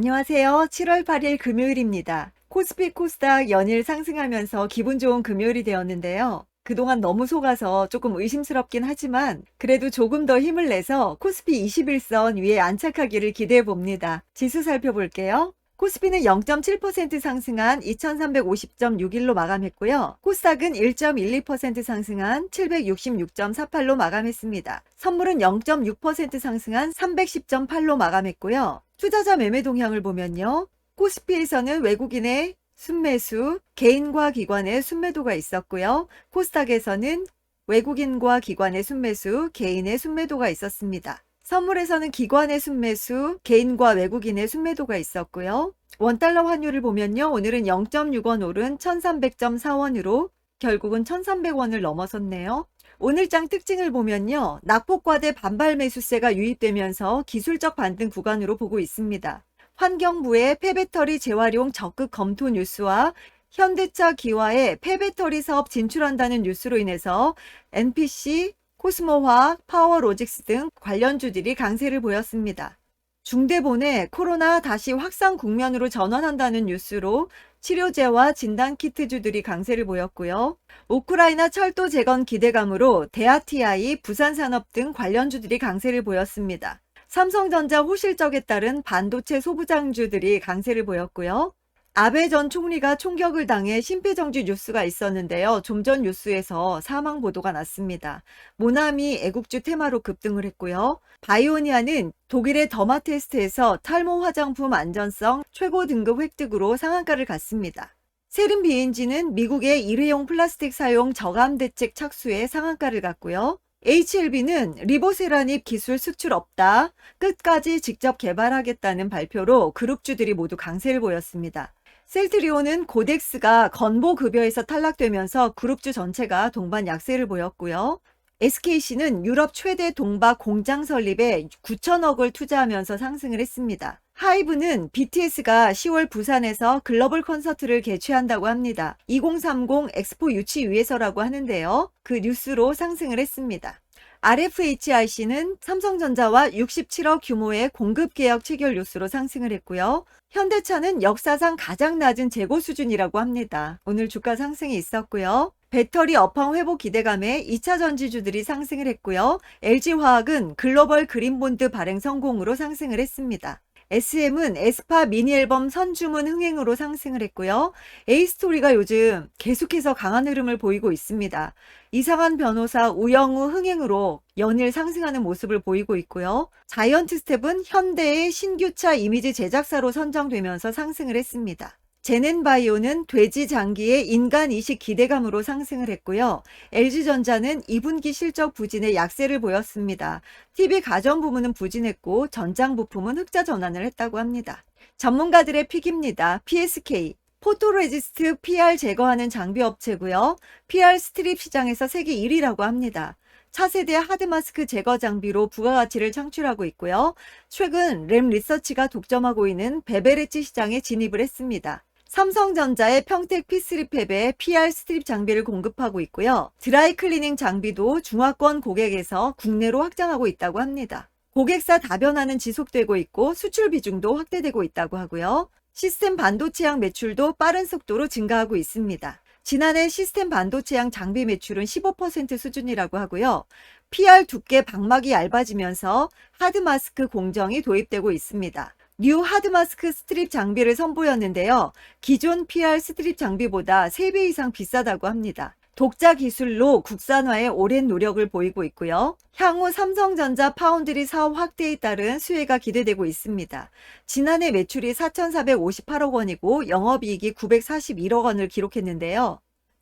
안녕하세요. 7월 8일 금요일입니다. 코스피 코스닥 연일 상승하면서 기분 좋은 금요일이 되었는데요. 그동안 너무 속아서 조금 의심스럽긴 하지만 그래도 조금 더 힘을 내서 코스피 21선 위에 안착하기를 기대해 봅니다. 지수 살펴볼게요. 코스피는 0.7% 상승한 2350.61로 마감했고요. 코스닥은 1.12% 상승한 766.48로 마감했습니다. 선물은 0.6% 상승한 310.8로 마감했고요. 투자자 매매 동향을 보면요. 코스피에서는 외국인의 순매수, 개인과 기관의 순매도가 있었고요. 코스닥에서는 외국인과 기관의 순매수, 개인의 순매도가 있었습니다. 선물에서는 기관의 순매수, 개인과 외국인의 순매도가 있었고요. 원달러 환율을 보면요. 오늘은 0.6원 오른 1300.4원으로 결국은 1300원을 넘어섰네요. 오늘장 특징을 보면요. 낙폭과대 반발 매수세가 유입되면서 기술적 반등 구간으로 보고 있습니다. 환경부의 폐배터리 재활용 적극 검토 뉴스와 현대차 기아의 폐배터리 사업 진출한다는 뉴스로 인해서 NPC, 코스모화학, 파워로직스 등 관련주들이 강세를 보였습니다. 중대본의 코로나 다시 확산 국면으로 전환한다는 뉴스로 치료제와 진단키트주들이 강세를 보였고요. 우크라이나 철도 재건 기대감으로 대아TI, 부산산업 등 관련주들이 강세를 보였습니다. 삼성전자 호실적에 따른 반도체 소부장주들이 강세를 보였고요. 아베 전 총리가 총격을 당해 심폐정지 뉴스가 있었는데요. 좀 전 뉴스에서 사망 보도가 났습니다. 모나미 애국주 테마로 급등을 했고요. 바이오니아는 독일의 더마 테스트에서 탈모 화장품 안전성 최고 등급 획득으로 상한가를 갔습니다. 세름 비엔진은 미국의 일회용 플라스틱 사용 저감 대책 착수에 상한가를 갔고요. HLB는 리보세라닙 기술 수출 없다. 끝까지 직접 개발하겠다는 발표로 그룹주들이 모두 강세를 보였습니다. 셀트리온은 고덱스가 건보급여에서 탈락되면서 그룹주 전체가 동반 약세를 보였고요. SKC는 유럽 최대 동박 공장 설립에 9천억을 투자하면서 상승을 했습니다. 하이브는 BTS가 10월 부산에서 글로벌 콘서트를 개최한다고 합니다. 2030 엑스포 유치 위해서라고 하는데요. 그 뉴스로 상승을 했습니다. RFHIC는 삼성전자와 67억 규모의 공급 계약 체결 뉴스로 상승을 했고요. 현대차는 역사상 가장 낮은 재고 수준이라고 합니다. 오늘 주가 상승이 있었고요. 배터리 업황 회복 기대감에 2차 전지주들이 상승을 했고요. LG화학은 글로벌 그린본드 발행 성공으로 상승을 했습니다. SM은 에스파 미니 앨범 선주문 흥행으로 상승을 했고요. A스토리가 요즘 계속해서 강한 흐름을 보이고 있습니다. 이상한 변호사 우영우 흥행으로 연일 상승하는 모습을 보이고 있고요. 자이언트 스텝은 현대의 신규차 이미지 제작사로 선정되면서 상승을 했습니다. 제넨바이오는 돼지 장기의 인간 이식 기대감으로 상승을 했고요. LG전자는 2분기 실적 부진에 약세를 보였습니다. TV 가전 부문은 부진했고 전장 부품은 흑자 전환을 했다고 합니다. 전문가들의 픽입니다. PSK 포토레지스트 PR 제거하는 장비 업체고요. PR 스트립 시장에서 세계 1위라고 합니다. 차세대 하드마스크 제거 장비로 부가가치를 창출하고 있고요. 최근 램 리서치가 독점하고 있는 베베레지 시장에 진입을 했습니다. 삼성전자의 평택 P3 팹에 PR 스트립 장비를 공급하고 있고요. 드라이 클리닝 장비도 중화권 고객에서 국내로 확장하고 있다고 합니다. 고객사 다변화는 지속되고 있고 수출 비중도 확대되고 있다고 하고요. 시스템 반도체향 매출도 빠른 속도로 증가하고 있습니다. 지난해 시스템 반도체향 장비 매출은 15% 수준이라고 하고요. PR 두께 방막이 얇아지면서 하드마스크 공정이 도입되고 있습니다. 뉴 하드마스크 스트립 장비를 선보였는데요. 기존 PR 스트립 장비보다 3배 이상 비싸다고 합니다. 독자 기술로 국산화에 오랜 노력을 보이고 있고요. 향후 삼성전자 파운드리 사업 확대에 따른 수혜가 기대되고 있습니다. 지난해 매출이 4,458억 원이고 영업이익이 941억 원을 기록했는데요.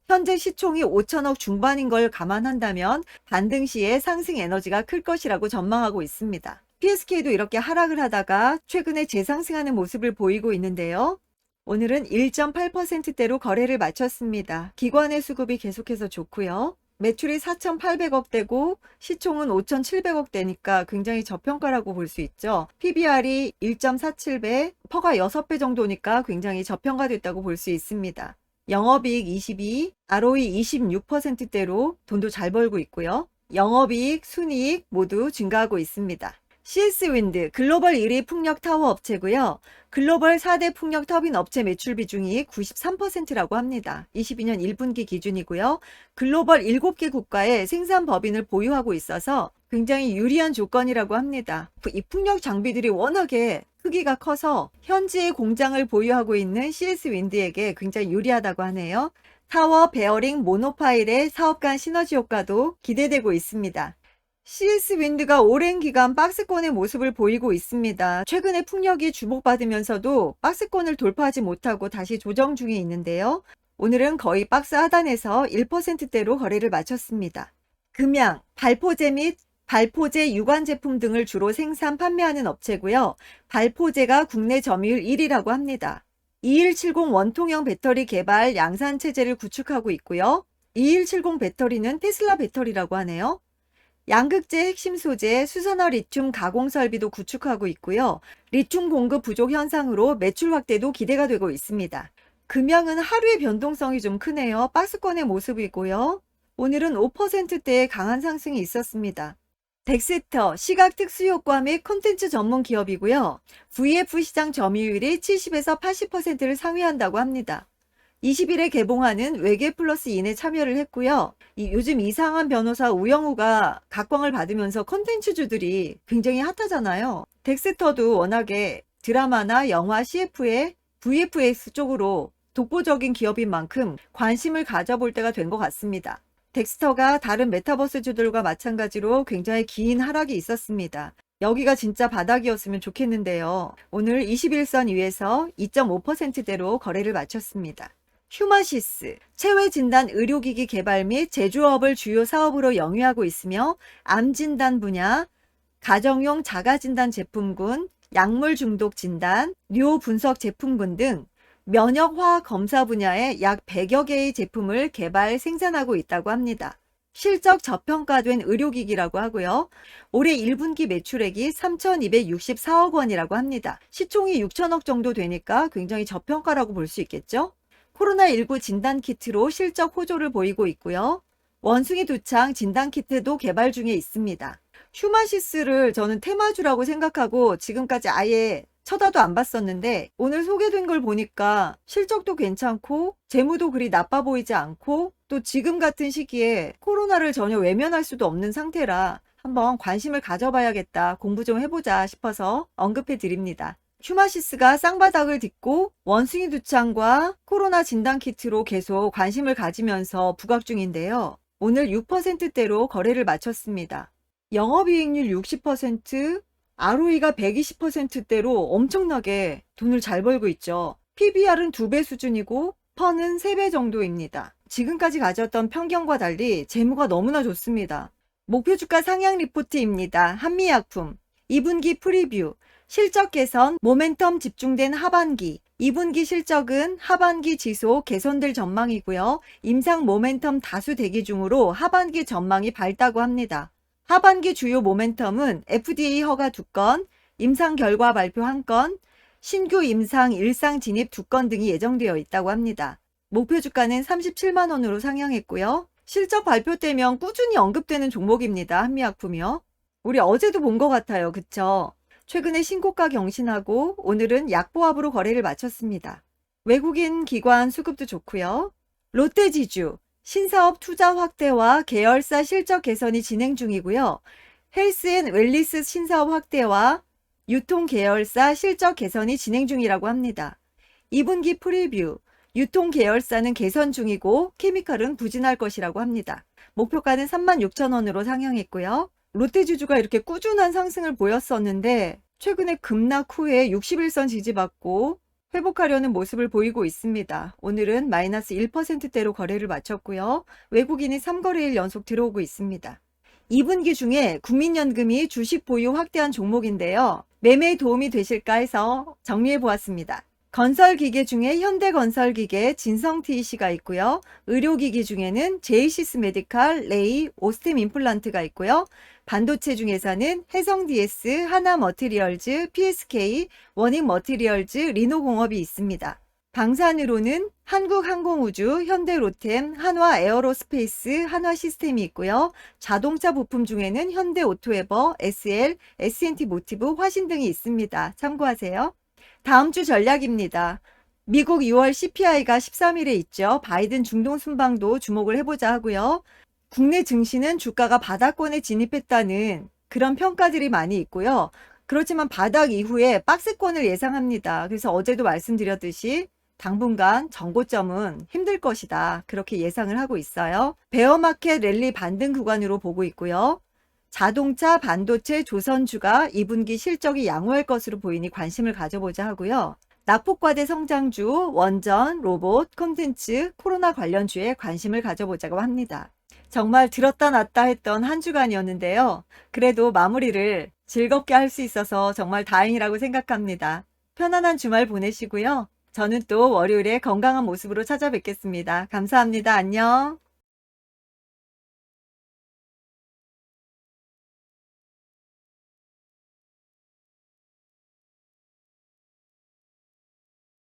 현재 시총이 5천억 중반인 걸 감안한다면 반등 시에 상승 에너지가 클 것이라고 전망하고 있습니다. PSK도 이렇게 하락을 하다가 최근에 재상승하는 모습을 보이고 있는데요. 오늘은 1.8%대로 거래를 마쳤습니다. 기관의 수급이 계속해서 좋고요. 매출이 4,800억대고 시총은 5,700억대니까 굉장히 저평가라고 볼 수 있죠. PBR이 1.47배, 퍼가 6배 정도니까 굉장히 저평가됐다고 볼 수 있습니다. 영업이익 22, ROE 26%대로 돈도 잘 벌고 있고요. 영업이익, 순이익 모두 증가하고 있습니다. CS 윈드 글로벌 1위 풍력 타워 업체고요. 글로벌 4대 풍력 터빈 업체 매출 비중이 93%라고 합니다. 22년 1분기 기준이고요. 글로벌 7개 국가의 생산 법인을 보유하고 있어서 굉장히 유리한 조건이라고 합니다. 이 풍력 장비들이 워낙에 크기가 커서 현지의 공장을 보유하고 있는 CS 윈드에게 굉장히 유리하다고 하네요. 타워, 베어링, 모노파일의 사업 간 시너지 효과도 기대되고 있습니다. CS 윈드가 오랜 기간 박스권의 모습을 보이고 있습니다. 최근에 풍력이 주목받으면서도 박스권을 돌파하지 못하고 다시 조정 중에 있는데요. 오늘은 거의 박스 하단에서 1%대로 거래를 마쳤습니다. 금양, 발포제 및 발포제 유관 제품 등을 주로 생산 판매하는 업체고요. 발포제가 국내 점유율 1위라고 합니다. 2170 원통형 배터리 개발 양산 체제를 구축하고 있고요. 2170 배터리는 테슬라 배터리라고 하네요. 양극재 핵심 소재 수산화 리튬 가공 설비도 구축하고 있고요. 리튬 공급 부족 현상으로 매출 확대도 기대가 되고 있습니다. 금양은 하루의 변동성이 좀 크네요. 박스권의 모습이고요. 오늘은 5%대의 강한 상승이 있었습니다. 덱스터 시각 특수효과 및 콘텐츠 전문 기업이고요. VF 시장 점유율이 70에서 80%를 상회한다고 합니다. 20일에 개봉하는 외계 플러스 인에 참여를 했고요. 요즘 이상한 변호사 우영우가 각광을 받으면서 콘텐츠주들이 굉장히 핫하잖아요. 덱스터도 워낙에 드라마나 영화 CF의 VFX 쪽으로 독보적인 기업인 만큼 관심을 가져볼 때가 된 것 같습니다. 덱스터가 다른 메타버스주들과 마찬가지로 굉장히 긴 하락이 있었습니다. 여기가 진짜 바닥이었으면 좋겠는데요. 오늘 21선 위에서 2.5%대로 거래를 마쳤습니다. 휴마시스, 체외진단 의료기기 개발 및 제조업을 주요 사업으로 영위하고 있으며 암진단 분야, 가정용 자가진단 제품군, 약물 중독 진단, 뇨 분석 제품군 등 면역화학 검사 분야에 약 100여 개의 제품을 개발 생산하고 있다고 합니다. 실적 저평가된 의료기기라고 하고요. 올해 1분기 매출액이 3,264억 원이라고 합니다. 시총이 6천억 정도 되니까 굉장히 저평가라고 볼 수 있겠죠. 코로나19 진단키트로 실적 호조를 보이고 있고요. 원숭이 두창 진단키트도 개발 중에 있습니다. 휴마시스를 저는 테마주라고 생각하고 지금까지 아예 쳐다도 안 봤었는데 오늘 소개된 걸 보니까 실적도 괜찮고 재무도 그리 나빠 보이지 않고 또 지금 같은 시기에 코로나를 전혀 외면할 수도 없는 상태라 한번 관심을 가져봐야겠다, 공부 좀 해보자 싶어서 언급해 드립니다. 휴마시스가 쌍바닥을 딛고 원숭이 두창과 코로나 진단키트로 계속 관심을 가지면서 부각 중인데요. 오늘 6%대로 거래를 마쳤습니다. 영업이익률 60%, ROE가 120%대로 엄청나게 돈을 잘 벌고 있죠. PBR은 2배 수준이고 펀은 3배 정도입니다. 지금까지 가졌던 평균과 달리 재무가 너무나 좋습니다. 목표 주가 상향 리포트입니다. 한미약품 2분기 프리뷰, 실적 개선, 모멘텀 집중된 하반기, 2분기 실적은 하반기 지속 개선될 전망이고요. 임상 모멘텀 다수 대기 중으로 하반기 전망이 밝다고 합니다. 하반기 주요 모멘텀은 FDA 허가 2건, 임상 결과 발표 1건, 신규 임상 일상 진입 2건 등이 예정되어 있다고 합니다. 목표 주가는 37만 원으로 상향했고요. 실적 발표되면 꾸준히 언급되는 종목입니다. 한미약품이요. 우리 어제도 본 것 같아요. 그쵸? 최근에 신고가 경신하고 오늘은 약보합으로 거래를 마쳤습니다. 외국인 기관 수급도 좋고요. 롯데지주 신사업 투자 확대와 계열사 실적 개선이 진행 중이고요. 헬스앤웰리스 신사업 확대와 유통 계열사 실적 개선이 진행 중이라고 합니다. 2분기 프리뷰, 유통 계열사는 개선 중이고 케미칼은 부진할 것이라고 합니다. 목표가는 36,000원으로 상향했고요. 롯데지주가 이렇게 꾸준한 상승을 보였었는데 최근에 급락 후에 61선 지지받고 회복하려는 모습을 보이고 있습니다. 오늘은 마이너스 1%대로 거래를 마쳤고요. 외국인이 3거래일 연속 들어오고 있습니다. 2분기 중에 국민연금이 주식 보유 확대한 종목인데요. 매매에 도움이 되실까 해서 정리해 보았습니다. 건설기계 중에 현대건설기계, 진성TEC가 있고요. 의료기기 중에는 제이시스 메디칼, 레이, 오스템 임플란트가 있고요. 반도체 중에서는 해성DS, 하나머티리얼즈, PSK, 원익머티리얼즈, 리노공업이 있습니다. 방산으로는 한국항공우주, 현대로템, 한화에어로스페이스, 한화시스템이 있고요. 자동차 부품 중에는 현대오토에버, SL, S&T 모티브, 화신 등이 있습니다. 참고하세요. 다음 주 전략입니다. 미국 6월 CPI가 13일에 있죠. 바이든 중동 순방도 주목을 해보자 하고요. 국내 증시는 주가가 바닥권에 진입했다는 그런 평가들이 많이 있고요. 그렇지만 바닥 이후에 박스권을 예상합니다. 그래서 어제도 말씀드렸듯이 당분간 정고점은 힘들 것이다. 그렇게 예상을 하고 있어요. 베어마켓 랠리 반등 구간으로 보고 있고요. 자동차, 반도체, 조선주가 2분기 실적이 양호할 것으로 보이니 관심을 가져보자 하고요. 낙폭과대 성장주, 원전, 로봇, 콘텐츠, 코로나 관련주에 관심을 가져보자고 합니다. 정말 들었다 놨다 했던 한 주간이었는데요. 그래도 마무리를 즐겁게 할 수 있어서 정말 다행이라고 생각합니다. 편안한 주말 보내시고요. 저는 또 월요일에 건강한 모습으로 찾아뵙겠습니다. 감사합니다. 안녕.